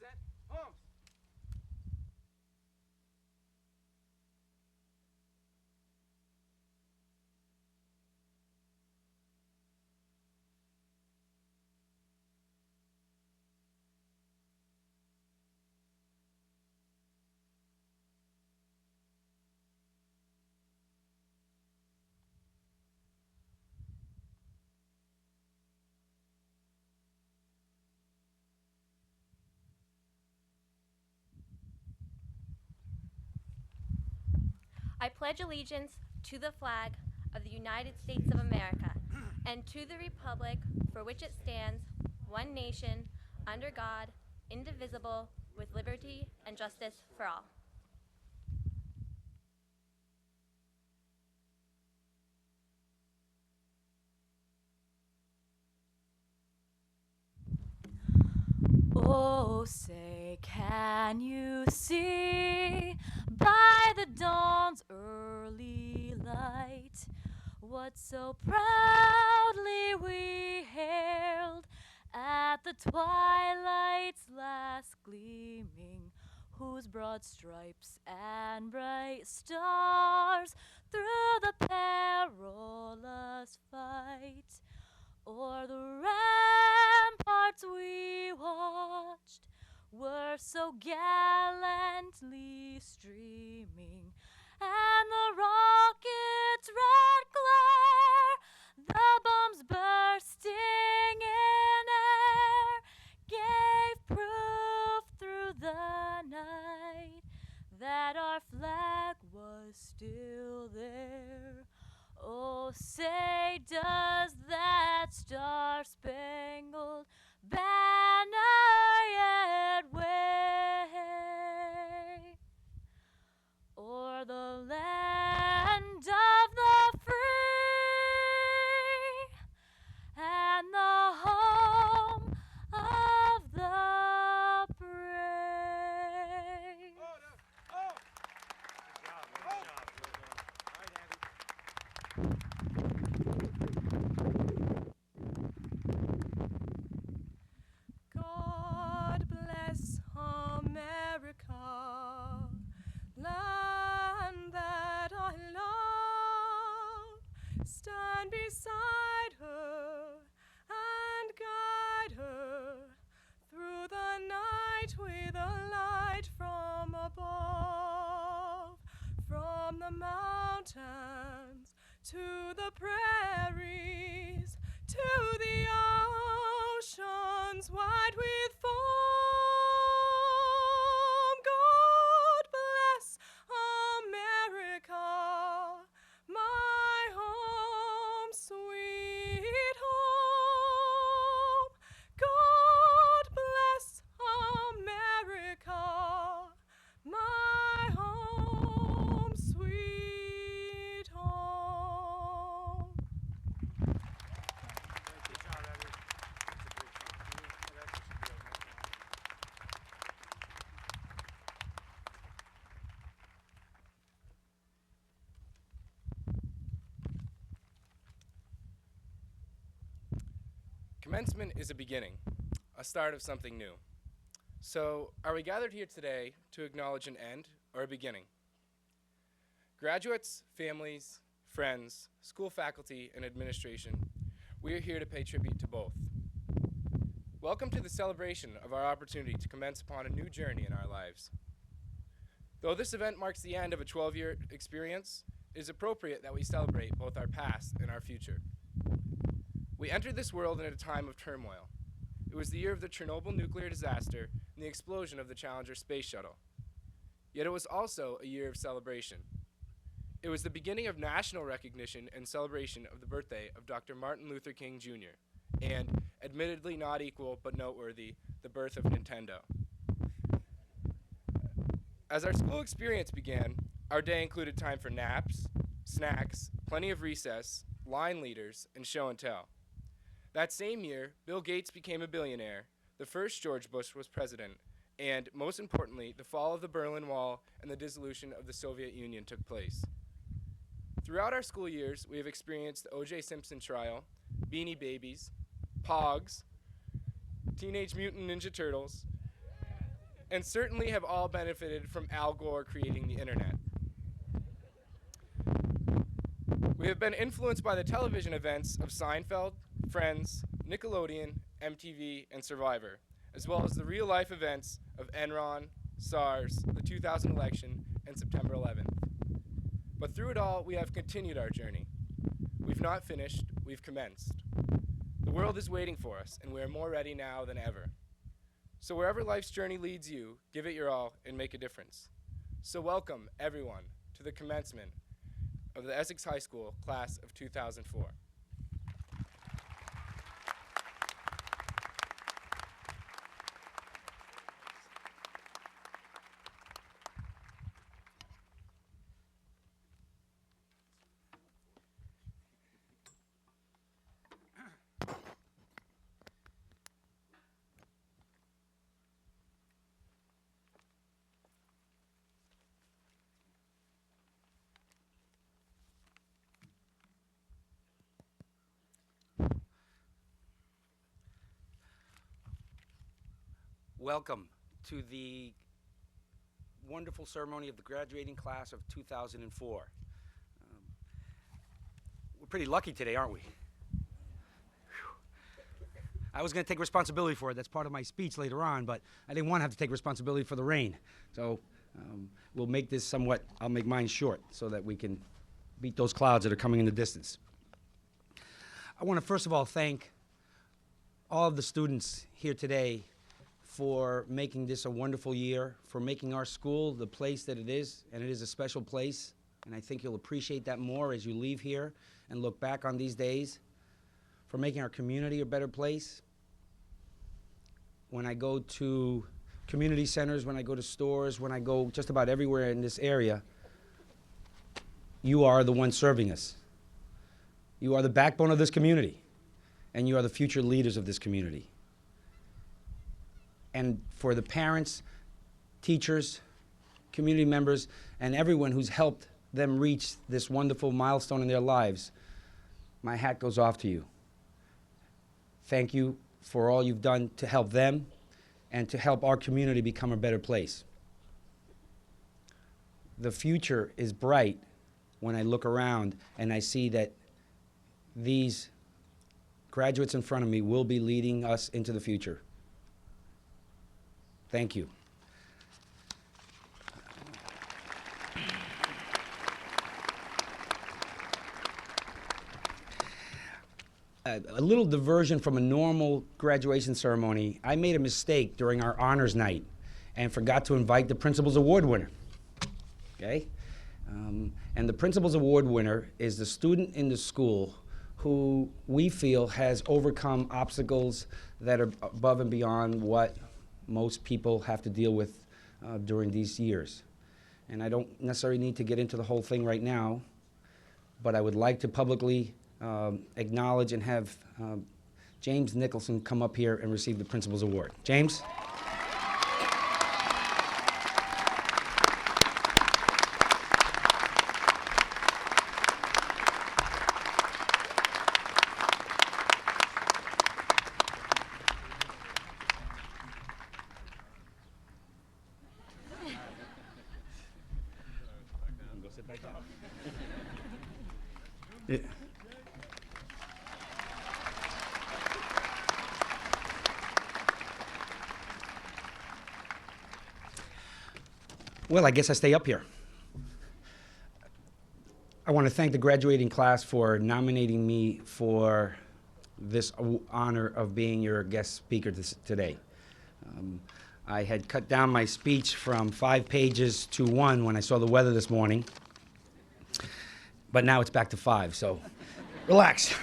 set, arms. I pledge allegiance to the flag of the United States of America and to the republic for which it stands, one nation, under God, indivisible, with liberty and justice for all. Oh, say, can you see by the dawn's early light what so proudly we hailed at the twilight's last gleaming, whose broad stripes and bright stars through the perilous fight o'er the ramparts we watched were so gallantly streaming, and the rocket's red glare, the bombs bursting in air, gave proof through the night that our flag was still there. Oh, say, does that star-spangled banner yet wave o'er the land of the free and the home of the brave? Order. Oh. Good job. Well done. All right, Abby. God bless America, land that I love. Stand beside her and guide her through the night with a light from above. From the mountains to the prairies, to the oceans wide with foam. God bless America, my home, sweet home. God bless America, my home, sweet home. Good job, Abby. That's a great song. You actually should be on that song. Commencement is a beginning, a start of something new. So, are we gathered here today to acknowledge an end or a beginning? Graduates, families, friends, school faculty, and administration, we are here to pay tribute to both. Welcome to the celebration of our opportunity to commence upon a new journey in our lives. Though this event marks the end of a 12-year experience, it is appropriate that we celebrate both our past and our future. We entered this world in a time of turmoil. It was the year of the Chernobyl nuclear disaster and the explosion of the Challenger space shuttle. Yet it was also a year of celebration. It was the beginning of national recognition and celebration of the birthday of Dr. Martin Luther King Jr., and, admittedly not equal but noteworthy, the birth of Nintendo. As our school experience began, our day included time for naps, snacks, plenty of recess, line leaders, and show and tell. That same year, Bill Gates became a billionaire, the first George Bush was president, and, most importantly, the fall of the Berlin Wall and the dissolution of the Soviet Union took place. Throughout our school years, we have experienced the O.J. Simpson trial, Beanie Babies, Pogs, Teenage Mutant Ninja Turtles, and certainly have all benefited from Al Gore creating the internet. We have been influenced by the television events of Seinfeld, Friends, Nickelodeon, MTV, and Survivor, as well as the real-life events of Enron, SARS, the 2000 election, and September 11th. But through it all, we have continued our journey. We've not finished, we've commenced. The world is waiting for us, and we are more ready now than ever. So wherever life's journey leads you, give it your all and make a difference. So welcome, everyone, to the commencement of the Essex High School class of 2004. Welcome to the wonderful ceremony of the graduating class of 2004. We're pretty lucky today, aren't we? I was going to take responsibility for it. That's part of my speech later on, but I didn't want to have to take responsibility for the rain. So we'll make this somewhat, I'll make mine short so that we can beat those clouds that are coming in the distance. I want to first of all thank all of the students here today for making this a wonderful year, for making our school the place that it is, and it is a special place. And I think you'll appreciate that more as you leave here and look back on these days, for making our community a better place. When I go to community centers, when I go to stores, when I go just about everywhere in this area, you are the one serving us. You are the backbone of this community, and you are the future leaders of this community. And for the parents, teachers, community members, and everyone who's helped them reach this wonderful milestone in their lives, my hat goes off to you. Thank you for all you've done to help them and to help our community become a better place. The future is bright when I look around and I see that these graduates in front of me will be leading us into the future. Thank you. A little diversion from a normal graduation ceremony. I made a mistake during our honors night and forgot to invite the Principal's Award winner. Okay? And the Principal's Award winner is the student in the school who we feel has overcome obstacles that are above and beyond what most people have to deal with during these years. And I don't necessarily need to get into the whole thing right now, but I would like to publicly acknowledge and have James Nicholson come up here and receive the Principal's Award. James? Yeah. Well, I guess I stay up here. I want to thank the graduating class for nominating me for this honor of being your guest speaker today. I had cut down my speech from 5 pages to 1 when I saw the weather this morning, but now it's back to 5, so relax.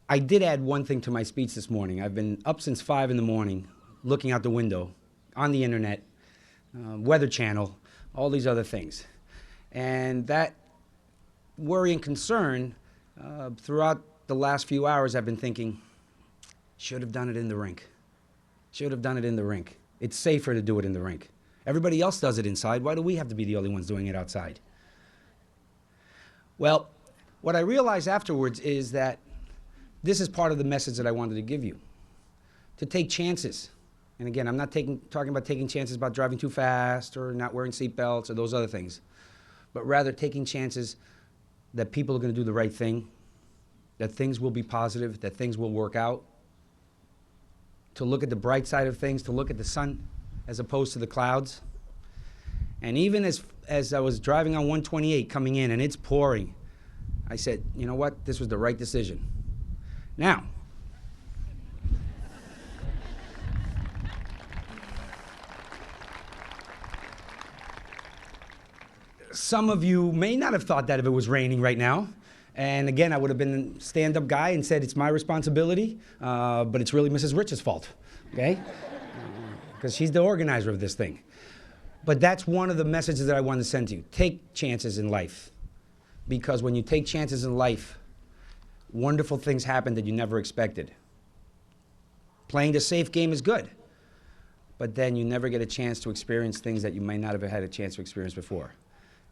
I did add one thing to my speech this morning. I've been up since 5 in the morning, looking out the window, on the internet, Weather Channel, all these other things. And that worry and concern, throughout the last few hours, I've been thinking, should have done it in the rink. Should have done it in the rink. It's safer to do it in the rink. Everybody else does it inside. Why do we have to be the only ones doing it outside? Well, what I realized afterwards is that This is part of the message that I wanted to give you. To take chances. And again, I'm not talking about taking chances about driving too fast or not wearing seatbelts or those other things, but rather taking chances that people are going to do the right thing, that things will be positive, that things will work out, to look at the bright side of things, to look at the sun as opposed to the clouds. And even as I was driving on 128 coming in and it's pouring, I said, you know what, this was the right decision. Now, some of you may not have thought that if it was raining right now. And again, I would have been a stand-up guy and said it's my responsibility, but it's really Mrs. Rich's fault, okay? Because she's the organizer of this thing. But that's one of the messages that I wanted to send to you. Take chances in life. Because when you take chances in life, wonderful things happen that you never expected. Playing the safe game is good, but then you never get a chance to experience things that you may not have had a chance to experience before.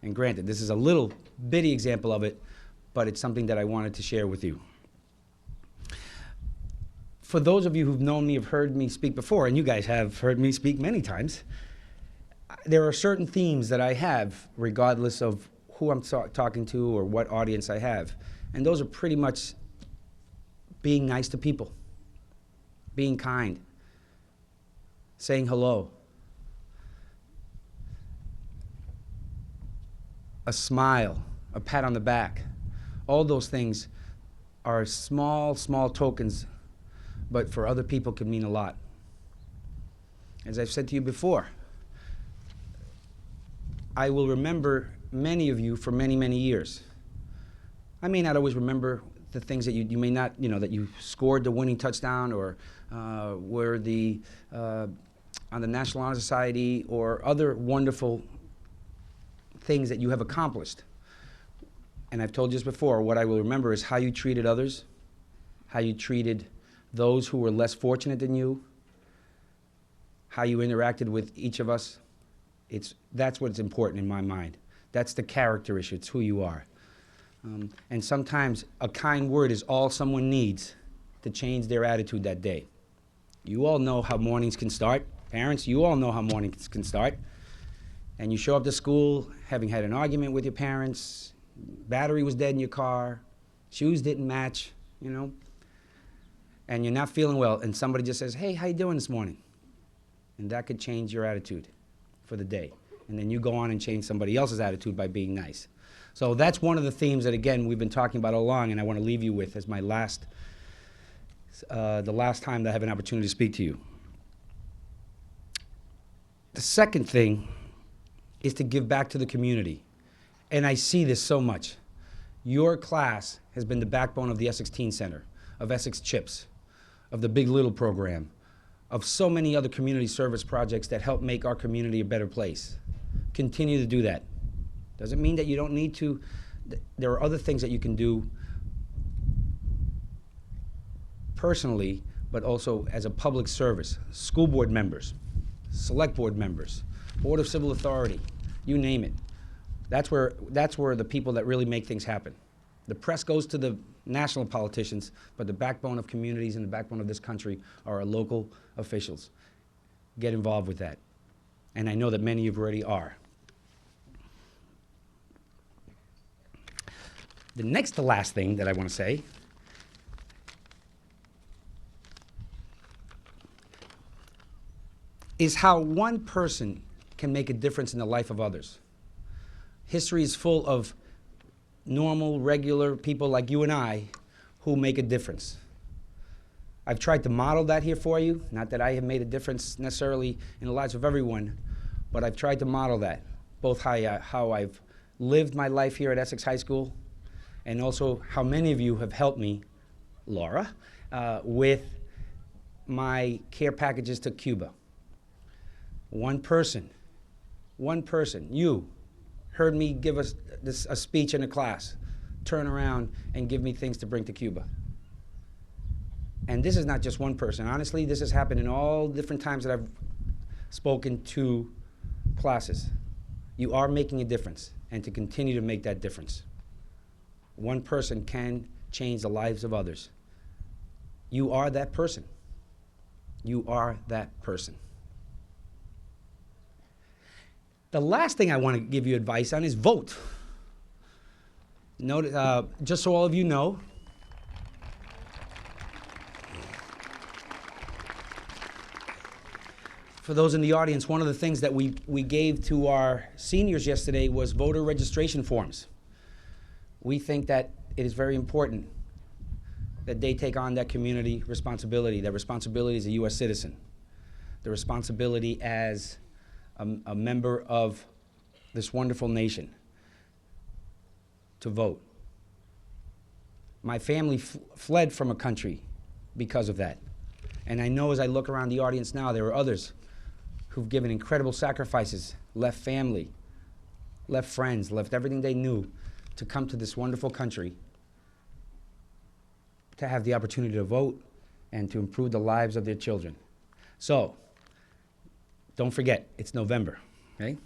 And granted, this is a little bitty example of it, but it's something that I wanted to share with you. For those of you who've known me, have heard me speak before, and you guys have heard me speak many times, there are certain themes that I have, regardless of who I'm talking to or what audience I have. And those are pretty much being nice to people, being kind, saying hello, a smile, a pat on the back. All those things are small, small tokens, but for other people can mean a lot. As I've said to you before, I will remember many of you for many, many years. I may not always remember the things that you may not, that you scored the winning touchdown or were on the National Honor Society or other wonderful things that you have accomplished. And I've told you this before, what I will remember is how you treated others, how you treated those who were less fortunate than you, how you interacted with each of us. That's what's important in my mind. That's the character issue. It's who you are. And sometimes a kind word is all someone needs to change their attitude that day. You all know how mornings can start. Parents, you all know how mornings can start. And you show up to school having had an argument with your parents, battery was dead in your car, shoes didn't match, and you're not feeling well, and somebody just says, hey, how you doing this morning? And that could change your attitude for the day. And then you go on and change somebody else's attitude by being nice. So that's one of the themes that, again, we've been talking about all along, and I want to leave you with as my the last time that I have an opportunity to speak to you. The second thing is to give back to the community. And I see this so much. Your class has been the backbone of the Essex Teen Center, of Essex CHIPS, of the Big Little program, of so many other community service projects that help make our community a better place. Continue to do that. Doesn't mean that you don't need to. There are other things that you can do personally, but also as a public service. School board members, select board members, Board of Civil Authority, you name it. That's where the people that really make things happen. The press goes to the national politicians, but the backbone of communities and the backbone of this country are our local officials. Get involved with that. And I know that many of you already are. The next to last thing that I want to say is how one person can make a difference in the life of others. History is full of normal, regular people like you and I who make a difference. I've tried to model that here for you. Not that I have made a difference necessarily in the lives of everyone, but I've tried to model that, both how I've lived my life here at Essex High School and also how many of you have helped me, Laura, with my care packages to Cuba. One person, you, heard me give a speech in a class, turn around and give me things to bring to Cuba. And this is not just one person. Honestly, this has happened in all different times that I've spoken to classes. You are making a difference, and to continue to make that difference. One person can change the lives of others. You are that person. You are that person. The last thing I want to give you advice on is vote. Notice, just so all of you know, for those in the audience, one of the things that we gave to our seniors yesterday was voter registration forms. We think that it is very important that they take on that community responsibility, that responsibility as a U.S. citizen, the responsibility as a member of this wonderful nation to vote. My family fled from a country because of that. And I know as I look around the audience now, there are others who've given incredible sacrifices, left family, left friends, left everything they knew to come to this wonderful country to have the opportunity to vote and to improve the lives of their children. So, don't forget, it's November, okay?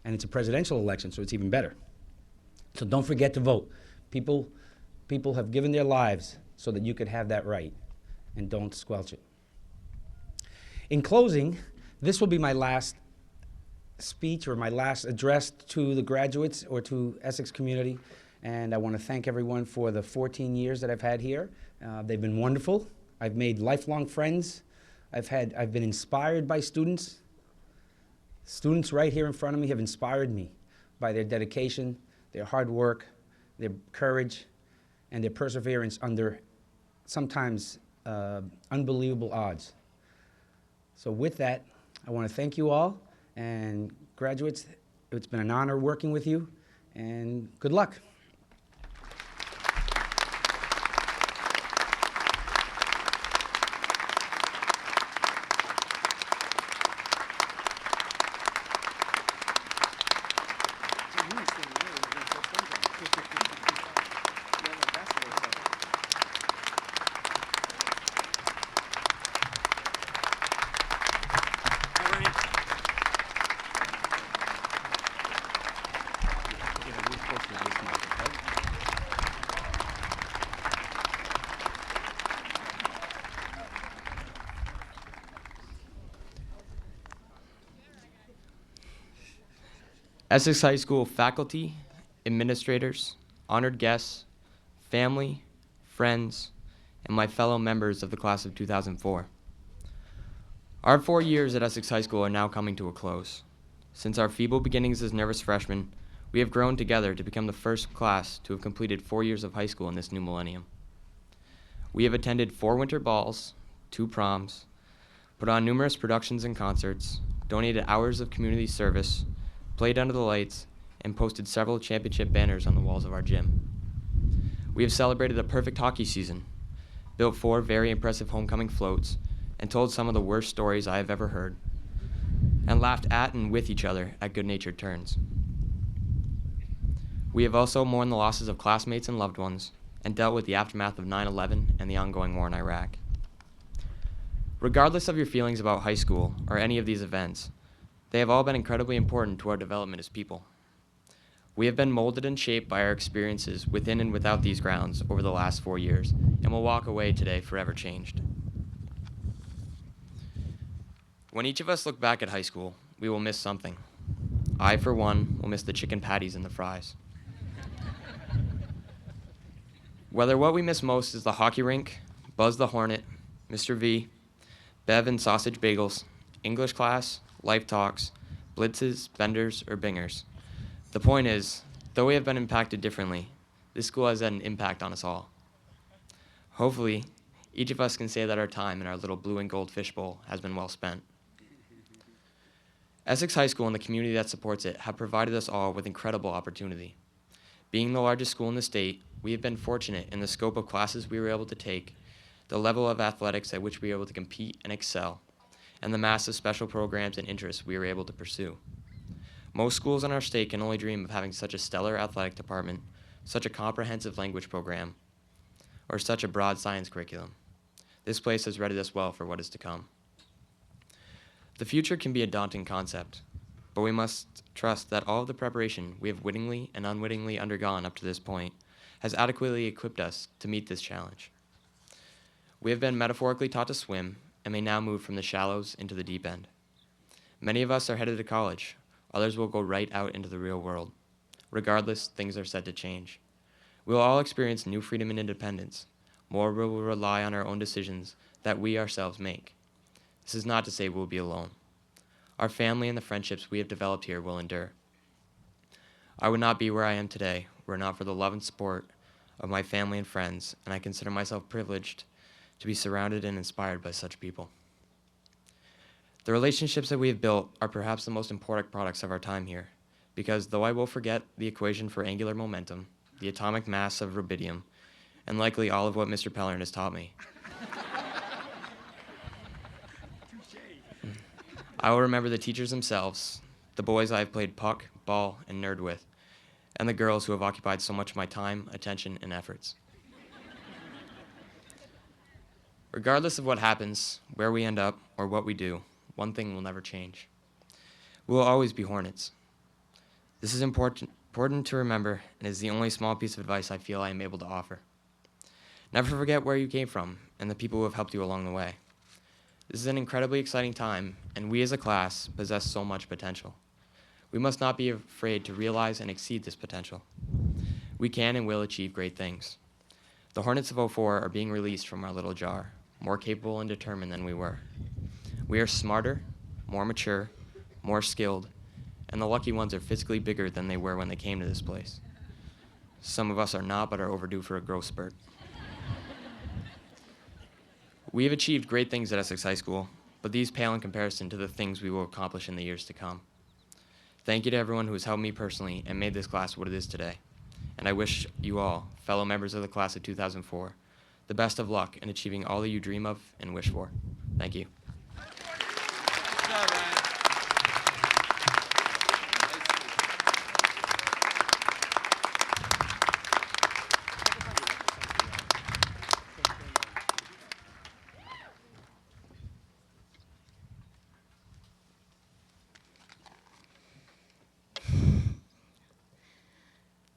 And it's a presidential election, so it's even better. So don't forget to vote. People have given their lives so that you could have that right, and don't squelch it. In closing, this will be my last speech or my last address to the graduates or to Essex community, and I want to thank everyone for the 14 years that I've had here. They've been wonderful. I've made lifelong friends. I've been inspired by students. Students right here in front of me have inspired me by their dedication, their hard work, their courage, and their perseverance under sometimes unbelievable odds. So with that, I want to thank you all, and graduates, it's been an honor working with you, and good luck. Essex High School faculty, administrators, honored guests, family, friends, and my fellow members of the class of 2004. Our 4 years at Essex High School are now coming to a close. Since our feeble beginnings as nervous freshmen, we have grown together to become the first class to have completed 4 years of high school in this new millennium. We have attended 4 winter balls, 2 proms, put on numerous productions and concerts, donated hours of community service, played under the lights, and posted several championship banners on the walls of our gym. We have celebrated a perfect hockey season, built 4 very impressive homecoming floats, and told some of the worst stories I have ever heard, and laughed at and with each other at good-natured turns. We have also mourned the losses of classmates and loved ones, and dealt with the aftermath of 9/11 and the ongoing war in Iraq. Regardless of your feelings about high school or any of these events, they have all been incredibly important to our development as people. We have been molded and shaped by our experiences within and without these grounds over the last 4 years, and will walk away today forever changed. When each of us look back at high school, we will miss something. I, for one, will miss the chicken patties and the fries. Whether what we miss most is the hockey rink, Buzz the Hornet, Mr. V, Bev and sausage bagels, English class, life talks, blitzes, benders, or bingers. The point is, though we have been impacted differently, this school has had an impact on us all. Hopefully, each of us can say that our time in our little blue and gold fishbowl has been well spent. Essex High School and the community that supports it have provided us all with incredible opportunity. Being the largest school in the state, we have been fortunate in the scope of classes we were able to take, the level of athletics at which we were able to compete and excel, and the massive special programs and interests we were able to pursue. Most schools in our state can only dream of having such a stellar athletic department, such a comprehensive language program, or such a broad science curriculum. This place has readied us well for what is to come. The future can be a daunting concept, but we must trust that all of the preparation we have wittingly and unwittingly undergone up to this point has adequately equipped us to meet this challenge. We have been metaphorically taught to swim and may now move from the shallows into the deep end. Many of us are headed to college. Others will go right out into the real world. Regardless, things are set to change. We will all experience new freedom and independence. More will rely on our own decisions that we ourselves make. This is not to say we'll be alone. Our family and the friendships we have developed here will endure. I would not be where I am today were it not for the love and support of my family and friends, and I consider myself privileged to be surrounded and inspired by such people. The relationships that we have built are perhaps the most important products of our time here, because though I will forget the equation for angular momentum, the atomic mass of rubidium, and likely all of what Mr. Pellerin has taught me, I will remember the teachers themselves, the boys I have played puck, ball, and nerd with, and the girls who have occupied so much of my time, attention, and efforts. Regardless of what happens, where we end up, or what we do, one thing will never change. We will always be Hornets. This is important to remember, and is the only small piece of advice I feel I am able to offer. Never forget where you came from and the people who have helped you along the way. This is an incredibly exciting time, and we as a class possess so much potential. We must not be afraid to realize and exceed this potential. We can and will achieve great things. The Hornets of '04 are being released from our little jar, more capable and determined than we were. We are smarter, more mature, more skilled, and the lucky ones are physically bigger than they were when they came to this place. Some of us are not, but are overdue for a growth spurt. We have achieved great things at Essex High School, but these pale in comparison to the things we will accomplish in the years to come. Thank you to everyone who has helped me personally and made this class what it is today. And I wish you all, fellow members of the class of 2004, the best of luck in achieving all that you dream of and wish for. Thank you. Good job, Ryan.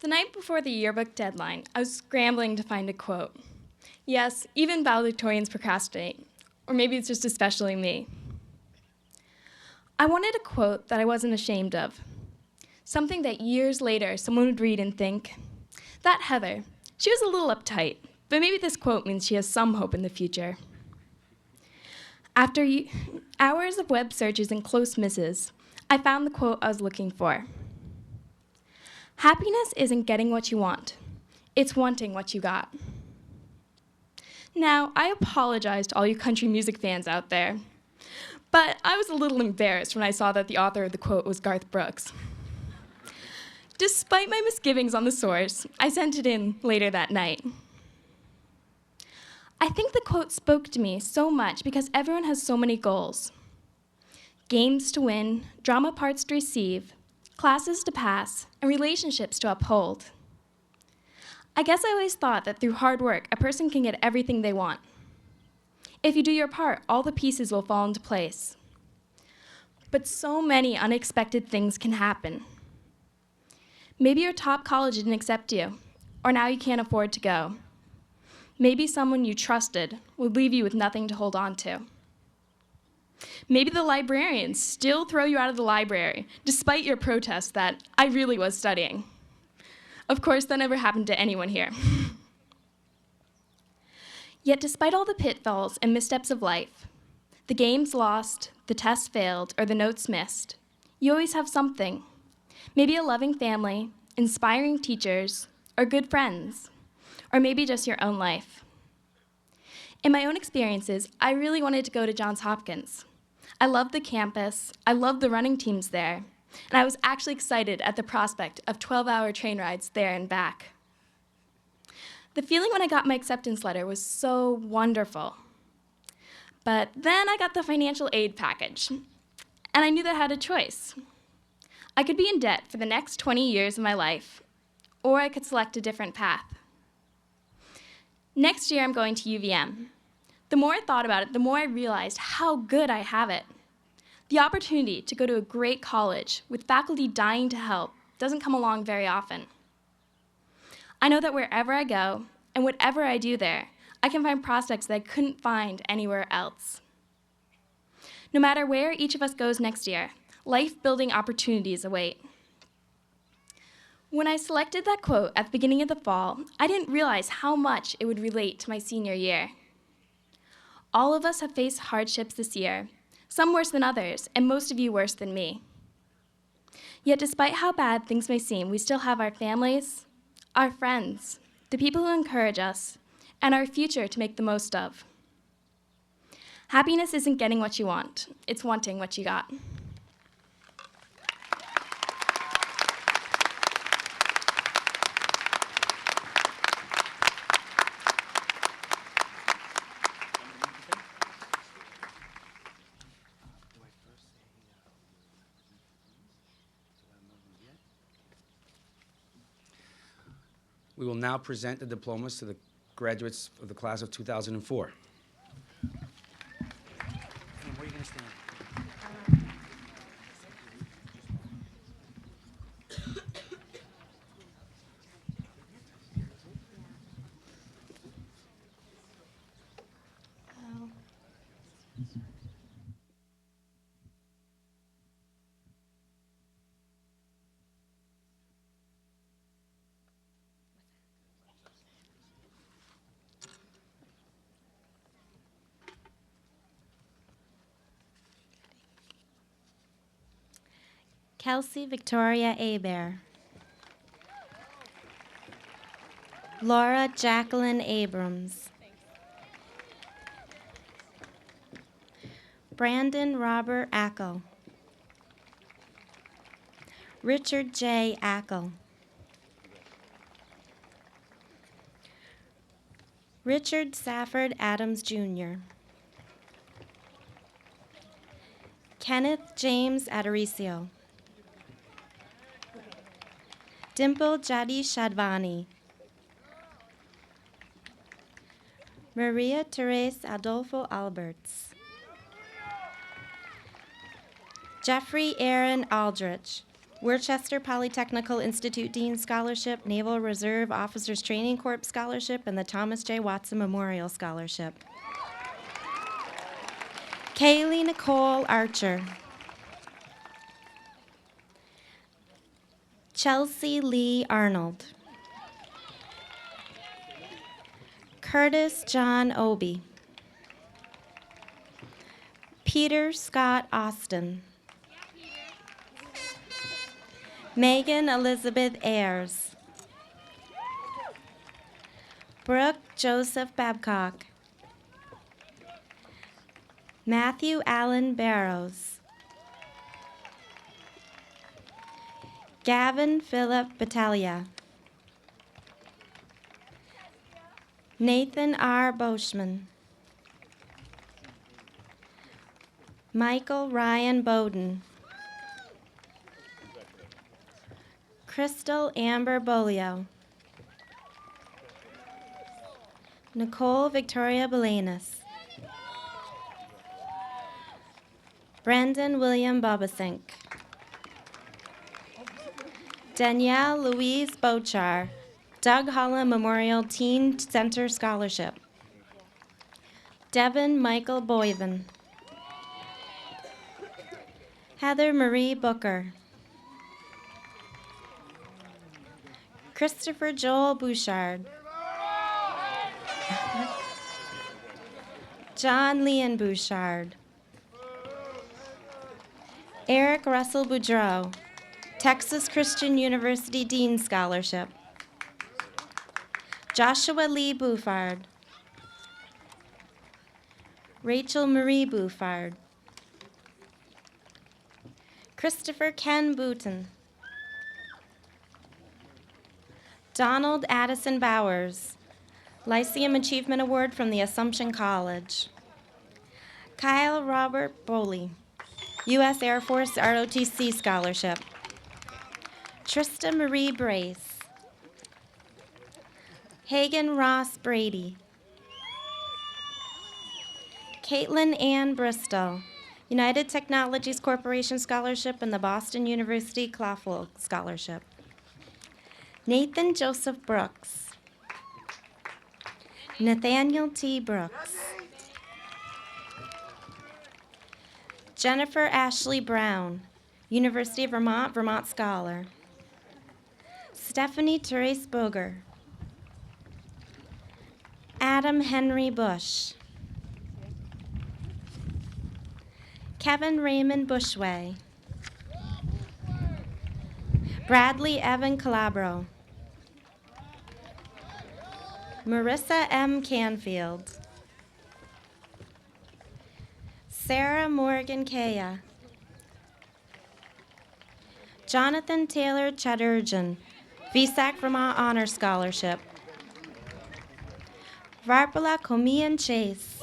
The night before the yearbook deadline, I was scrambling to find a quote. Yes, even valedictorians procrastinate, or maybe it's just especially me. I wanted a quote that I wasn't ashamed of, something that years later someone would read and think, that Heather, she was a little uptight, but maybe this quote means she has some hope in the future. After hours of web searches and close misses, I found the quote I was looking for. Happiness isn't getting what you want, it's wanting what you got. Now, I apologize to all you country music fans out there, but I was a little embarrassed when I saw that the author of the quote was Garth Brooks. Despite my misgivings on the source, I sent it in later that night. I think the quote spoke to me so much because everyone has so many goals. Games to win, drama parts to receive, classes to pass, and relationships to uphold. I guess I always thought that through hard work, a person can get everything they want. If you do your part, all the pieces will fall into place. But so many unexpected things can happen. Maybe your top college didn't accept you, or now you can't afford to go. Maybe someone you trusted would leave you with nothing to hold on to. Maybe the librarians still throw you out of the library, despite your protest that I really was studying. Of course, that never happened to anyone here. Yet despite all the pitfalls and missteps of life, the games lost, the tests failed, or the notes missed, you always have something. Maybe a loving family, inspiring teachers, or good friends, or maybe just your own life. In my own experiences, I really wanted to go to Johns Hopkins. I loved the campus, I loved the running teams there, and I was actually excited at the prospect of 12-hour train rides there and back. The feeling when I got my acceptance letter was so wonderful. But then I got the financial aid package, and I knew that I had a choice. I could be in debt for the next 20 years of my life, or I could select a different path. Next year, I'm going to UVM. The more I thought about it, the more I realized how good I have it. The opportunity to go to a great college with faculty dying to help doesn't come along very often. I know that wherever I go and whatever I do there, I can find prospects that I couldn't find anywhere else. No matter where each of us goes next year, life-building opportunities await. When I selected that quote at the beginning of the fall, I didn't realize how much it would relate to my senior year. All of us have faced hardships this year, some worse than others, and most of you worse than me. Yet despite how bad things may seem, we still have our families, our friends, the people who encourage us, and our future to make the most of. Happiness isn't getting what you want, it's wanting what you got. We will now present the diplomas to the graduates of the class of 2004. Where are you going to stand? Kelsey Victoria Abear. Laura Jacqueline Abrams. Brandon Robert Ackle. Richard J. Ackle. Richard Safford Adams, Jr. Kenneth James Adaricio. Dimple Jadi Shadvani. Maria Therese Adolfo Alberts. Jeffrey Aaron Aldrich, Worcester Polytechnical Institute Dean Scholarship, Naval Reserve Officers Training Corps Scholarship, and the Thomas J. Watson Memorial Scholarship. Kaylee Nicole Archer. Chelsea Lee Arnold. Curtis John Obie. Peter Scott Austin. Megan Elizabeth Ayers. Brooke Joseph Babcock. Matthew Allen Barrows. Gavin Philip Battaglia. Nathan R. Boschman. Michael Ryan Bowden. Crystal Amber Bolio. Nicole Victoria Belanis. Brendan William Bobasink. Danielle Louise Bochar, Doug Holland Memorial Teen Center Scholarship. Devin Michael Boyven. Heather Marie Booker. Christopher Joel Bouchard. John Leon Bouchard. Eric Russell Boudreau, Texas Christian University Dean Scholarship. Joshua Lee Bouffard. Rachel Marie Bouffard. Christopher Ken Booton. Donald Addison Bowers, Lyceum Achievement Award from the Assumption College. Kyle Robert Boley, U.S. Air Force ROTC Scholarship. Trista Marie Brace. Hagen Ross Brady. Caitlin Ann Bristol, United Technologies Corporation Scholarship and the Boston University Claflin Scholarship. Nathan Joseph Brooks. Nathaniel T. Brooks. Jennifer Ashley Brown, University of Vermont, Vermont Scholar. Stephanie Therese Boger. Adam Henry Bush. Kevin Raymond Bushway. Bradley Evan Calabro. Marissa M. Canfield. Sarah Morgan Kaya. Jonathan Taylor Chadurjan, VSAC Vermont Honor Scholarship. Varpala Komian Chase.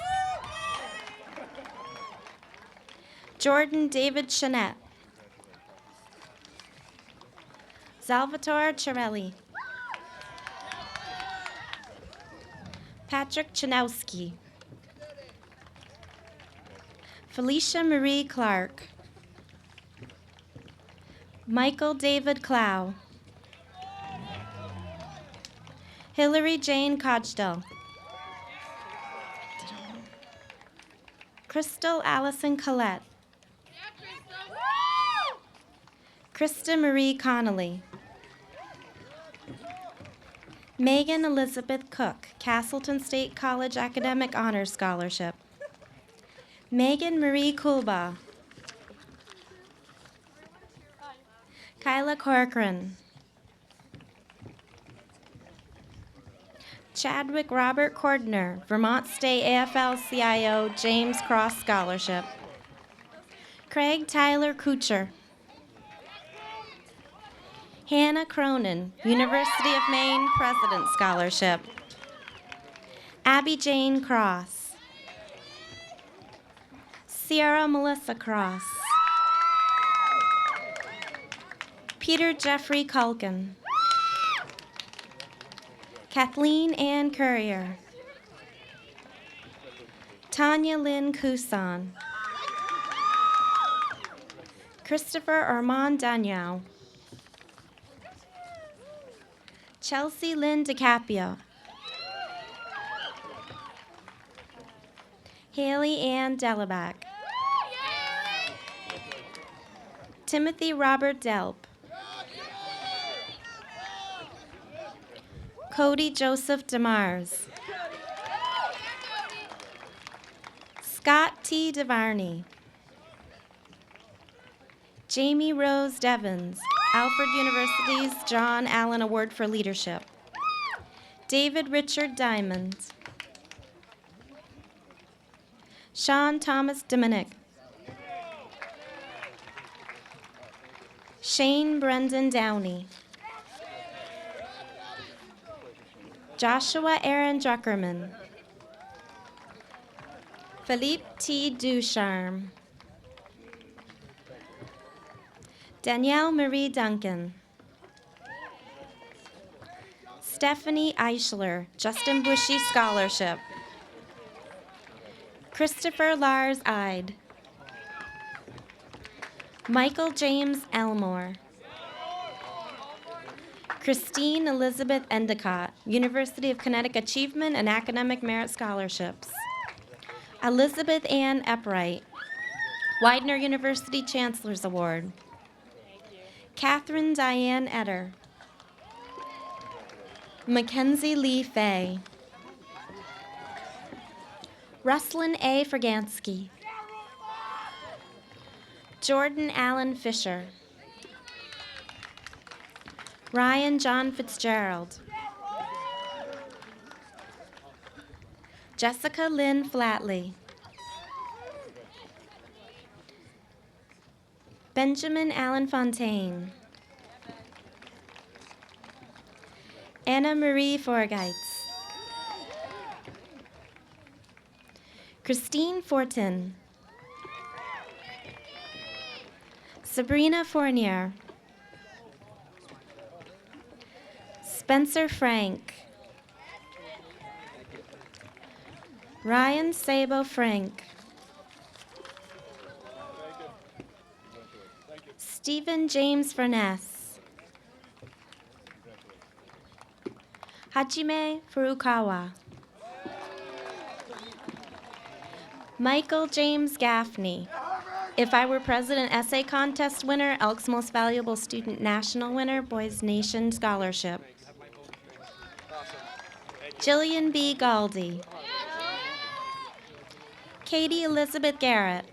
Jordan David Chanette. Salvatore Cirelli. Patrick Chanowski. Felicia Marie Clark. Michael David Clow. Hillary Jane Codgdell. Crystal Allison Collette. Krista Marie Connolly. Megan Elizabeth Cook, Castleton State College Academic Honor Scholarship. Megan Marie Kulba. Kyla Corcoran. Chadwick Robert Cordner, Vermont State AFL-CIO James Cross Scholarship. Craig Tyler Kucher. Hannah Cronin, University of Maine President Scholarship. Abby Jane Cross. Sierra Melissa Cross. Peter Jeffrey Culkin. Kathleen Ann Courier. Tanya Lynn Kusan. Christopher Armand Daniel. Chelsea Lynn DiCaprio. Haley Ann Delabach. Timothy Robert Delp. Cody Joseph DeMars. Scott T. DeVarney. Jamie Rose Devons, Alfred University's John Allen Award for Leadership. David Richard Diamond. Sean Thomas Dominic. Shane Brendan Downey. Joshua Aaron Druckerman. Philippe T. Ducharme. Danielle Marie Duncan. Stephanie Eichler, Justin Bushy Scholarship. Christopher Lars Ide. Michael James Elmore. Christine Elizabeth Endicott, University of Connecticut Achievement and Academic Merit Scholarships. Elizabeth Ann Eppright, Widener University Chancellor's Award. Catherine Diane Etter. Mackenzie Lee Fay. Ruslyn A. Fergansky. Jordan Allen Fisher. Ryan John Fitzgerald. Jessica Lynn Flatley. Benjamin Allen Fontaine. Anna Marie Forgeitz. Christine Fortin. Sabrina Fournier. Spencer Frank. Ryan Sabo Frank. Stephen James Furness. Hajime Furukawa. Michael James Gaffney. If I Were President Essay Contest winner, Elk's Most Valuable Student National winner, Boys Nation Scholarship. Jillian B. Galdi. Katie Elizabeth Garrett.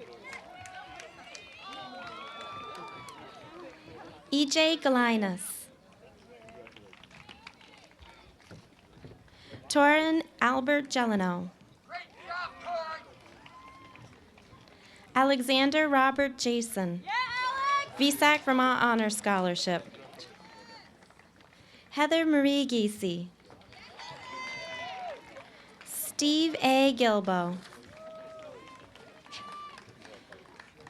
E.J. Galinas. Torin Albert Gelino. Alexander Robert Jason. VSAC Vermont Honor Scholarship. Heather Marie Giese. Steve A. Gilbo.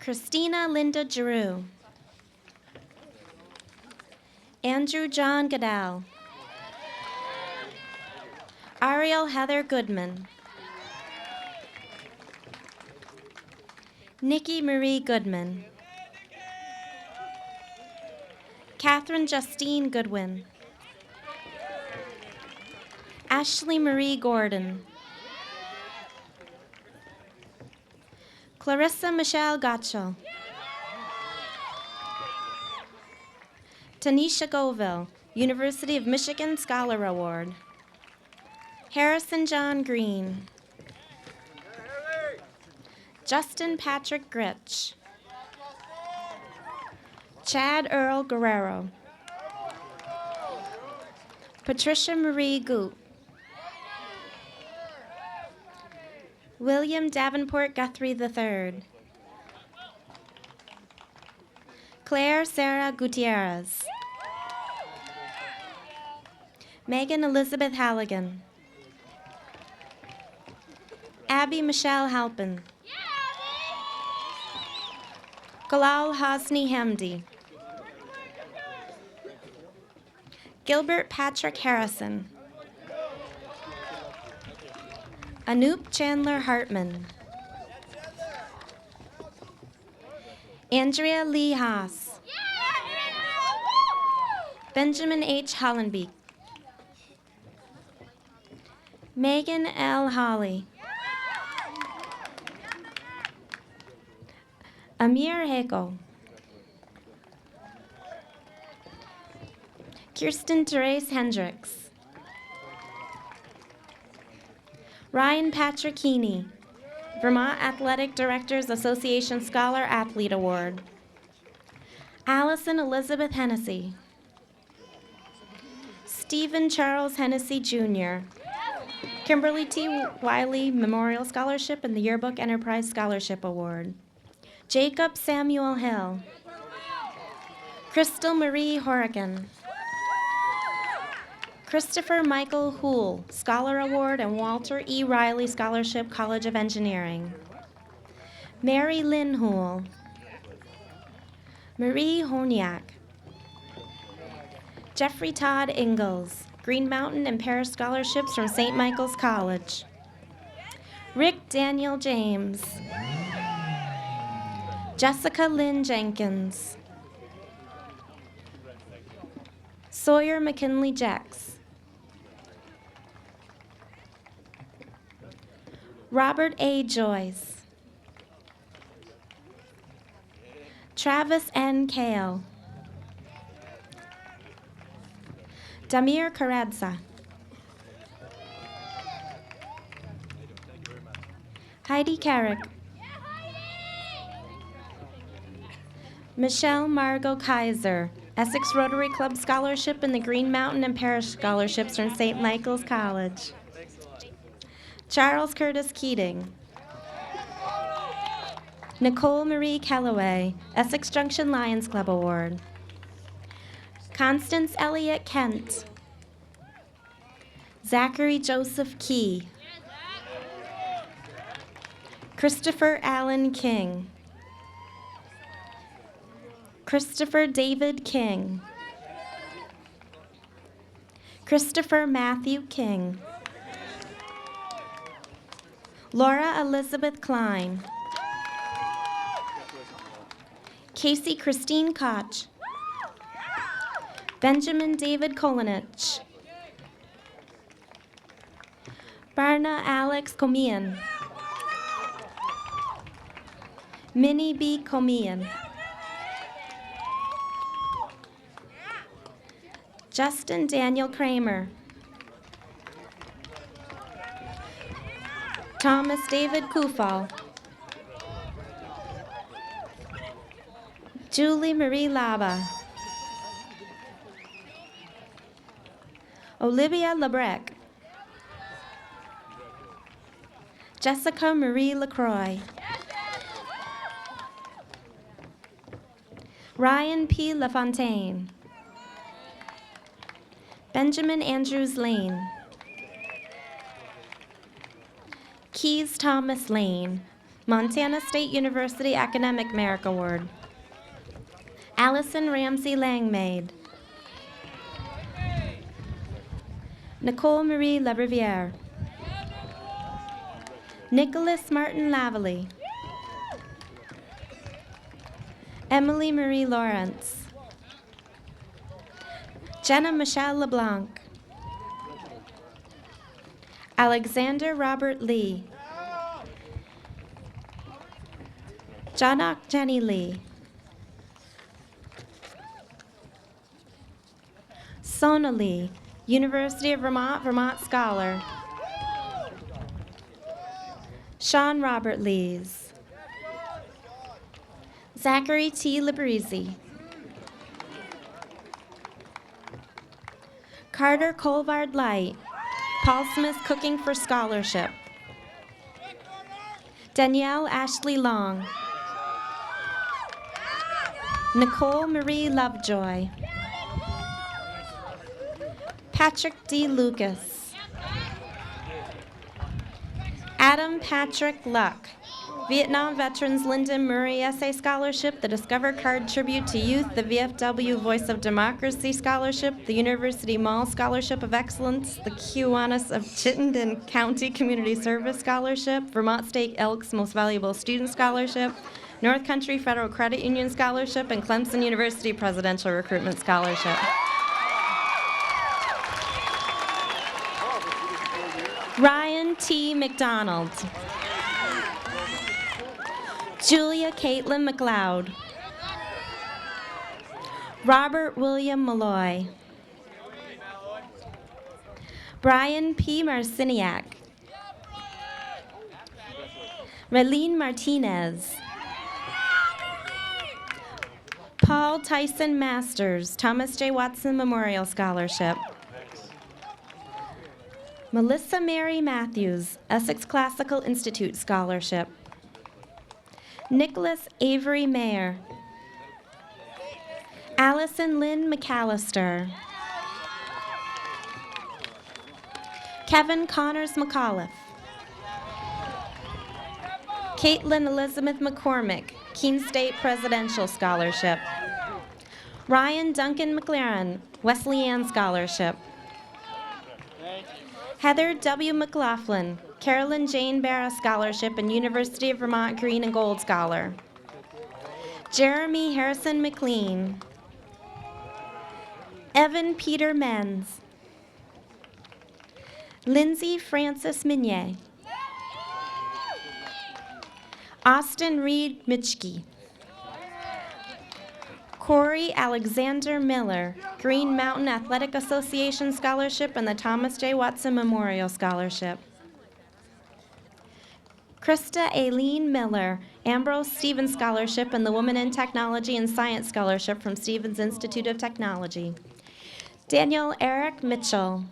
Christina Linda Giroux. Andrew John Goodell. Ariel Heather Goodman. Nikki Marie Goodman. Catherine Justine Goodwin. Ashley Marie Gordon. Clarissa Michelle Gottschall. Tanisha Goville, University of Michigan Scholar Award. Harrison John Green. Justin Patrick Gritch. Chad Earl Guerrero. Patricia Marie Goot. William Davenport Guthrie III. Claire Sarah Gutierrez. Megan Elizabeth Halligan. Abby Michelle Halpin. Kalal Hosni Hamdi. Gilbert Patrick Harrison. Anoop Chandler Hartman. Andrea Lee Haas. Benjamin H. Hollenbeek. Megan L. Hawley. Amir Heko. Kirsten Therese Hendricks. Ryan Patrick Heaney, Vermont Athletic Directors Association Scholar Athlete Award. Allison Elizabeth Hennessy. Stephen Charles Hennessy Jr. Kimberly T. Wiley Memorial Scholarship and the Yearbook Enterprise Scholarship Award. Jacob Samuel Hill. Crystal Marie Horrigan. Christopher Michael Houle, Scholar Award and Walter E. Riley Scholarship, College of Engineering. Mary Lynn Houle. Marie Horniak. Jeffrey Todd Ingalls, Green Mountain and Paris Scholarships from St. Michael's College. Rick Daniel James. Jessica Lynn Jenkins. Sawyer McKinley Jex. Robert A. Joyce. Travis N. Kale. Damir Karadza. Heidi Carrick. Michelle Margot Kaiser, Essex Rotary Club Scholarship and the Green Mountain and Parish Scholarships from St. Michael's College. Charles Curtis Keating. Nicole Marie Kellaway, Essex Junction Lions Club Award. Constance Elliott Kent. Zachary Joseph Key. Christopher Allen King. Christopher David King. Christopher Matthew King. Laura Elizabeth Klein. Casey Christine Koch. Benjamin David Kolinich. Barna Alex Komian. Minnie B. Comian. Justin Daniel Kramer. Thomas David Kufal. Julie Marie Laba. Olivia Lebrec. Jessica Marie LaCroix. Ryan P. LaFontaine. Benjamin Andrews Lane. Keys Thomas Lane, Montana State University Academic Merit Award. Allison Ramsey Langmaid. Nicole Marie LaRiviere. Nicholas Martin Lavalley. Emily Marie Lawrence. Jenna Michelle LeBlanc. Alexander Robert Lee. Janak Jenny Lee. Sona Lee, University of Vermont, Vermont Scholar. Sean Robert Lees. Zachary T. Librizzi. Carter Colvard Light, Paul Smith Cooking for Scholarship. Danielle Ashley Long. Nicole Marie Lovejoy. Patrick D. Lucas. Adam Patrick Luck, Vietnam Veterans Lyndon Murray Essay Scholarship, the Discover Card Tribute to Youth, the VFW Voice of Democracy Scholarship, the University Mall Scholarship of Excellence, the Kiwanis of Chittenden County Community Service Scholarship, Vermont State Elks Most Valuable Student Scholarship, North Country Federal Credit Union Scholarship, and Clemson University Presidential Recruitment Scholarship. Ryan T. McDonald. Julia Caitlin McLeod. Robert William Malloy. Brian P. Marciniak. Raylene Martinez. Paul Tyson Masters, Thomas J. Watson Memorial Scholarship. Melissa Mary Matthews, Essex Classical Institute Scholarship. Nicholas Avery Mayer. Allison Lynn McAllister. Kevin Connors McAuliffe. Caitlin Elizabeth McCormick, Keene State Presidential Scholarship. Ryan Duncan McLaren, Wesleyan Scholarship. Heather W. McLaughlin, Carolyn Jane Barra Scholarship and University of Vermont Green and Gold Scholar. Jeremy Harrison McLean. Evan Peter Menz. Lindsay Francis Minier. Austin Reed Mitchke. Corey Alexander Miller, Green Mountain Athletic Association Scholarship and the Thomas J. Watson Memorial Scholarship. Krista Aileen Miller, Ambrose Stevens Scholarship and the Woman in Technology and Science Scholarship from Stevens Institute of Technology. Daniel Eric Mitchell,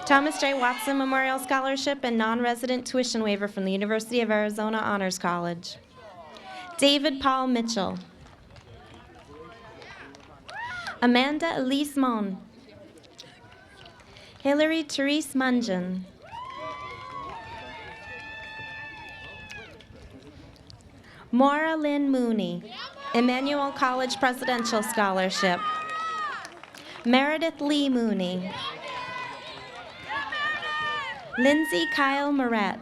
Thomas J. Watson Memorial Scholarship and non-resident tuition waiver from the University of Arizona Honors College. David Paul Mitchell. Amanda Elise Mon. Hillary Therese Mungeon. Maura Lynn Mooney, Emmanuel College Presidential Scholarship. Meredith Lee Mooney. Lindsay Kyle Moret.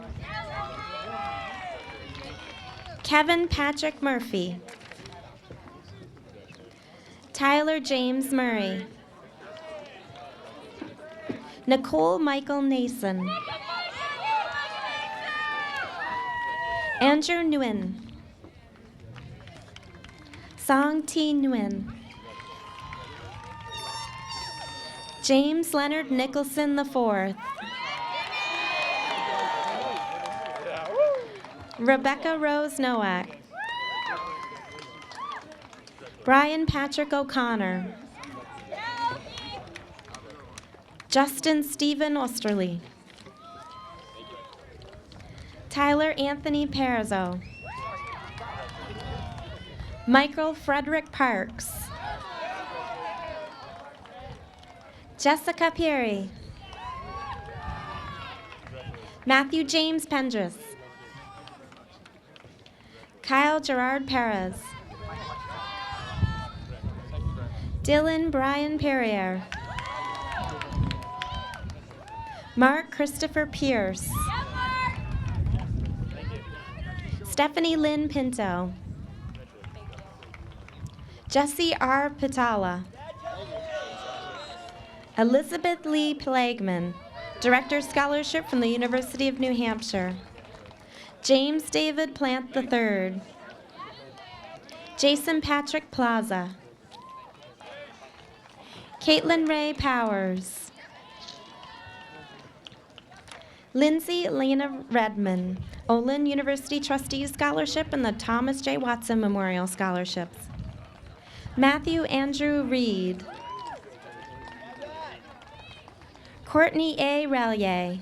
Kevin Patrick Murphy. Tyler James Murray. Nicole Michael Nason. Andrew Nguyen. Song T. Nguyen. James Leonard Nicholson IV. Rebecca Rose Nowak. Brian Patrick O'Connor. Justin Stephen Osterly. Tyler Anthony Perazzo. Michael Frederick Parks. Jessica Peary. Matthew James Pendris. Kyle Gerard Perez. Dylan Brian Perrier. Mark Christopher Pierce. Stephanie Lynn Pinto. Jesse R. Pitala. Elizabeth Lee Plagman, Director's Scholarship from the University of New Hampshire. James David Plant III. Jason Patrick Plaza. Caitlin Ray Powers. Lindsay Elena Redman, Olin University Trustees Scholarship and the Thomas J. Watson Memorial Scholarships. Matthew Andrew Reed. Courtney A. Rallier.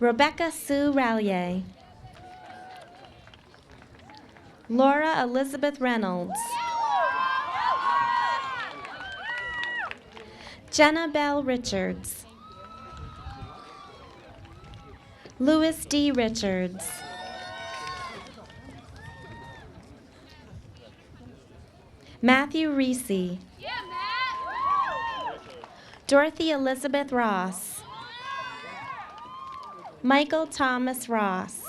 Rebecca Sue Rallier. Laura Elizabeth Reynolds. Jenna Bell Richards. Louis D. Richards. Matthew Reese. Dorothy Elizabeth Ross. Michael Thomas Ross.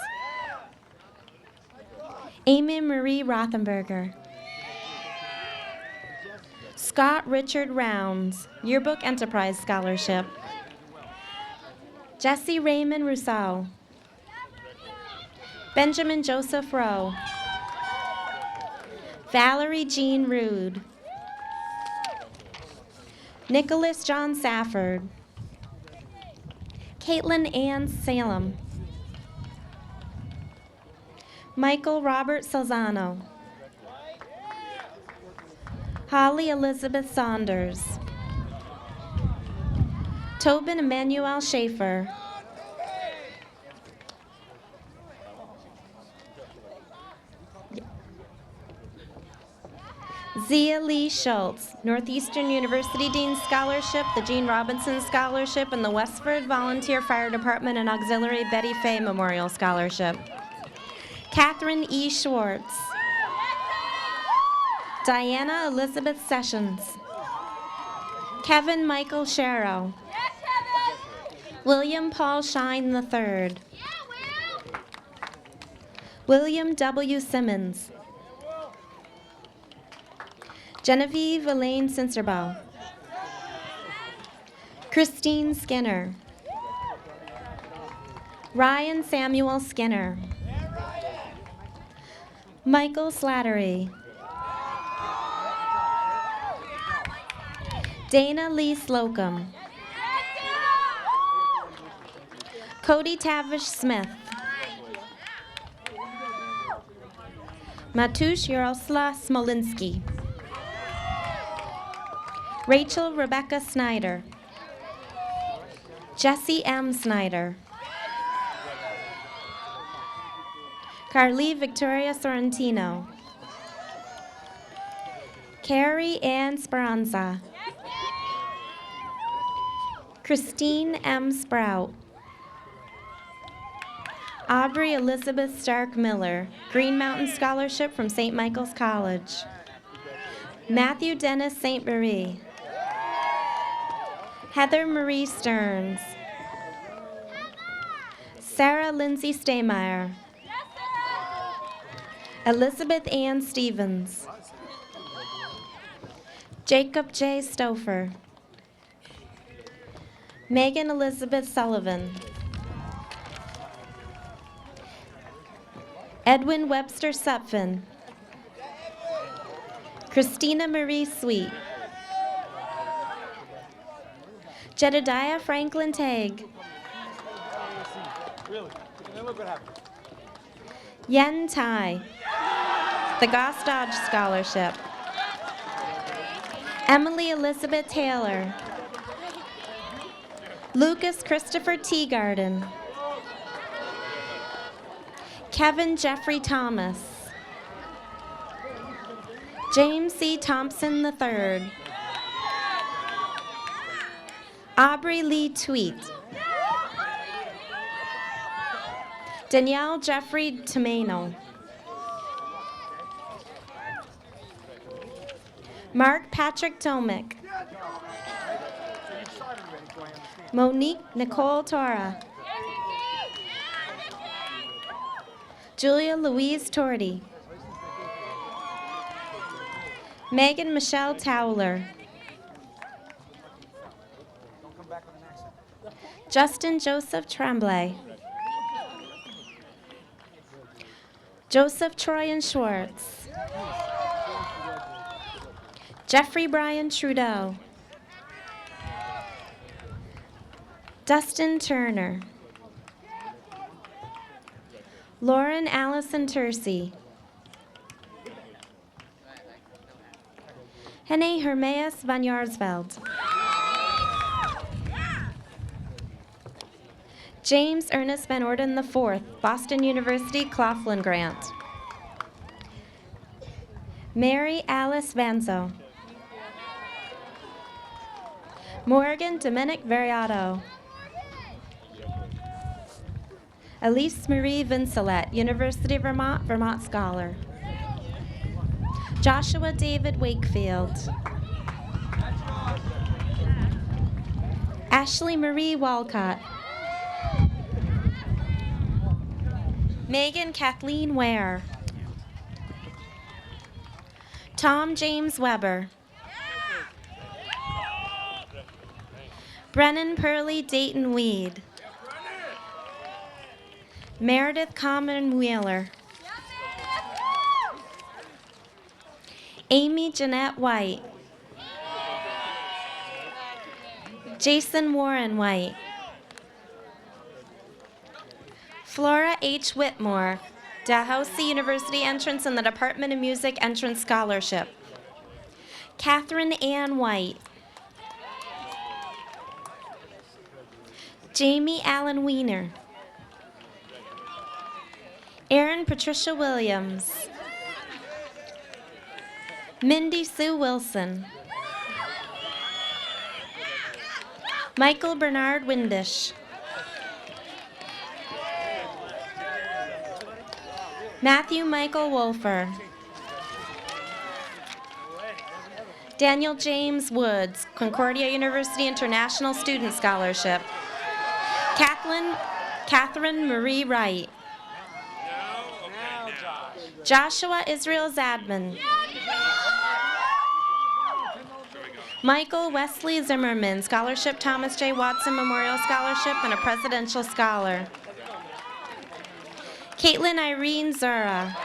Amy Marie Rothenberger. Scott Richard Rounds, Yearbook Enterprise Scholarship. Jesse Raymond Rousseau. Benjamin Joseph Rowe. Valerie Jean Rude. Nicholas John Safford. Caitlin Ann Salem. Michael Robert Salzano. Holly Elizabeth Saunders. Tobin Emmanuel Schaefer. Zia Lee Schultz, Northeastern University Dean Scholarship, the Gene Robinson Scholarship, and the Westford Volunteer Fire Department and Auxiliary Betty Fay Memorial Scholarship. Catherine E. Schwartz. Diana Elizabeth Sessions. Kevin Michael Sharrow. William Paul Shine III. William W. Simmons. Genevieve Elaine Sincerbaugh. Christine Skinner. Ryan Samuel Skinner. Michael Slattery. Dana Lee Slocum. Cody Tavish Smith. Matusz Jarosla Smolinski. Rachel Rebecca Snyder. Jesse M. Snyder. Carly Victoria Sorrentino. Carrie Ann Speranza. Christine M. Sprout. Aubrey Elizabeth Stark Miller, Green Mountain Scholarship from St. Michael's College. Matthew Dennis St. Marie. Heather Marie Stearns. Sarah Lindsay Staymeyer. Elizabeth Ann Stevens. Jacob J. Stouffer. Megan Elizabeth Sullivan. Edwin Webster Sutphin. Christina Marie Sweet. Jedediah Franklin Tagg. Yen Tai. The Goss Dodge Scholarship. Emily Elizabeth Taylor. Lucas Christopher Teagarden. Kevin Jeffrey Thomas. James C. Thompson III. Aubrey Lee Tweet. Danielle Jeffrey Tomeno. Mark Patrick Tomick. Monique Nicole Tora. Julia Louise Torty. Megan Michelle Towler. Justin Joseph Tremblay. Joseph Troyan Schwartz. Jeffrey Brian Trudeau. Dustin Turner. Lauren Allison Tercy. Henne Hermaeus van Jaarsveld. James Ernest Van Orden IV, Boston University Claflin Grant. Mary Alice Vanzo. Morgan Dominic Variato. Elise Marie Vincelet, University of Vermont, Vermont Scholar. Joshua David Wakefield. Ashley Marie Walcott. Megan Kathleen Ware. Tom James Weber. Brennan Pearlie Dayton Weed. Meredith Common Wheeler. Amy Jeanette White. Jason Warren White. Flora H. Whitmore, Dalhousie University entrance in the Department of Music Entrance Scholarship. Catherine Ann White. Jamie Allen Weiner. Erin Patricia Williams. Mindy Sue Wilson. Michael Bernard Windish. Matthew Michael Wolfer. Daniel James Woods, Concordia University International Student Scholarship. Catherine Marie Wright. Joshua Israel Zadman. Michael Wesley Zimmerman, Scholarship Thomas J. Watson Memorial Scholarship and a Presidential Scholar. Caitlin Irene Zura.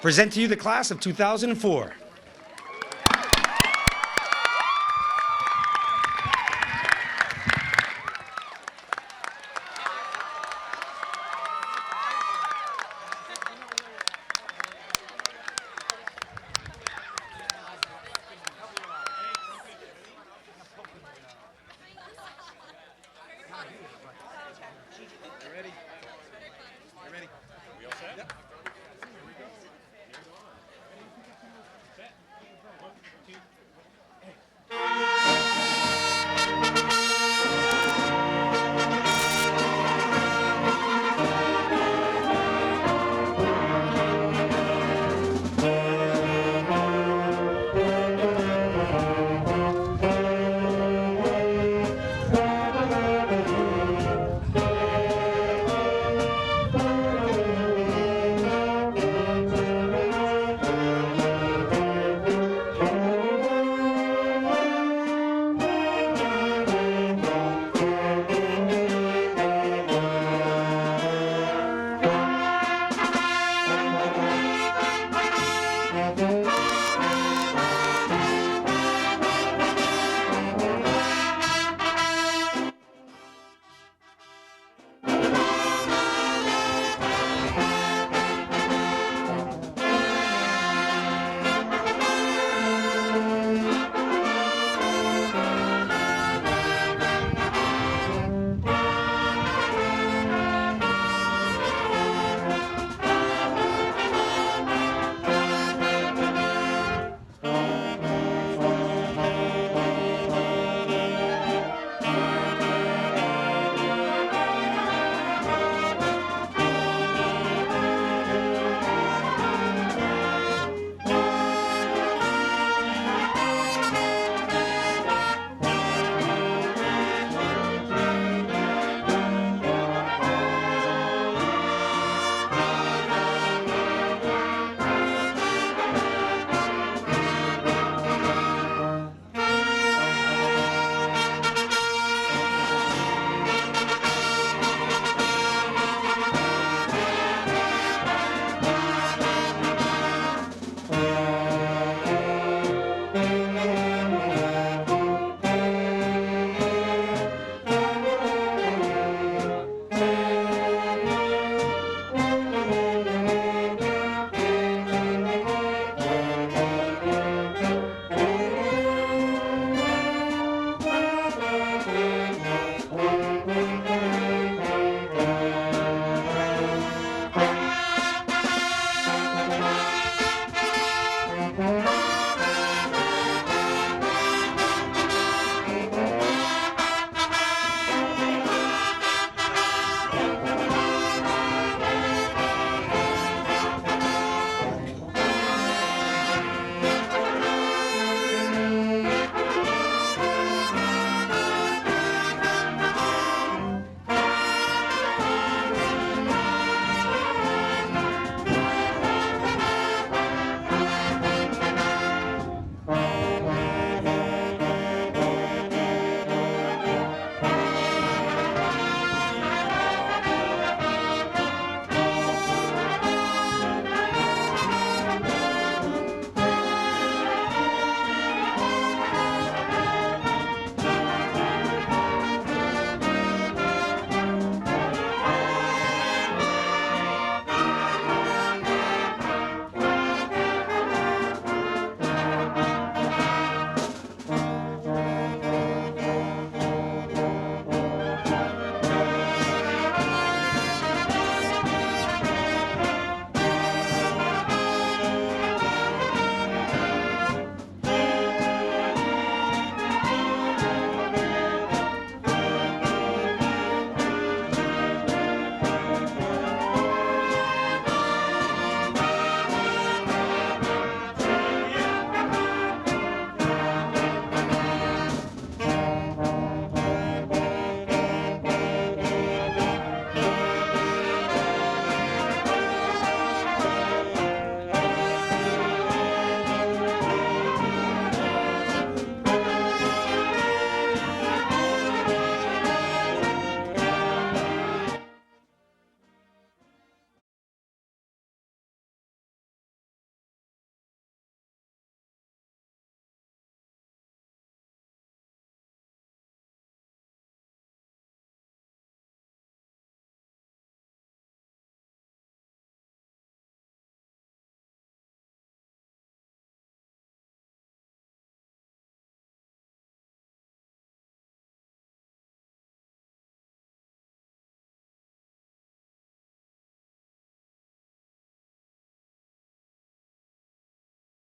Present to you the class of 2004.